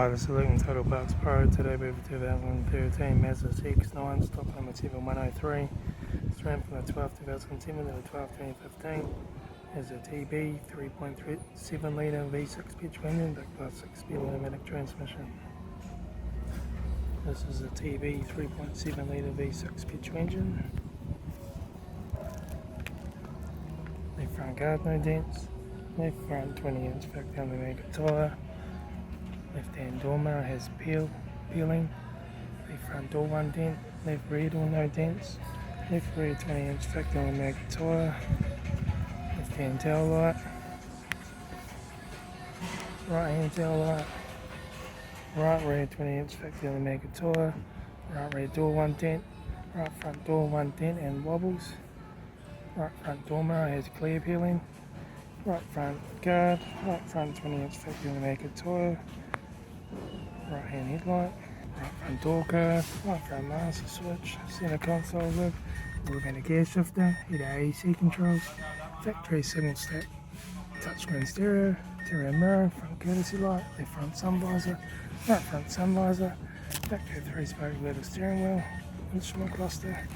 Hi, this is Luke from Total Parts Pro. Today we have a 2013 Mazda CX-9, stock number 7103. It's ran from the 12th 2007 to the 12th 2015. Has a TB 3.7 litre V6 petrol engine backed by a 6-speed automatic transmission. This is a TB 3.7 litre V6 petrol engine. Left front guard, no dents. Left front 20-inch factory automatic tyre. Left hand door mirror has peeling. Left front door 1 dent. Left rear door no dents. Left rear 20-inch factory automatic tyre. Left hand tail light. Right hand tail light. Right rear 20-inch factory automatic tyre. Right rear door 1 dent. Right front door 1 dent and wobbles. Right front door mirror has clear peeling. Right front guard. Right front 20-inch factory automatic tyre. Right hand headlight, right front door guard, right front master switch, centre console lid, automatic gear shifter, heater AEC controls, factory signal stack, touchscreen stereo, stereo mirror, front courtesy light, left front sun visor, right front sun visor, factory 3-spoke leather steering wheel, instrument cluster,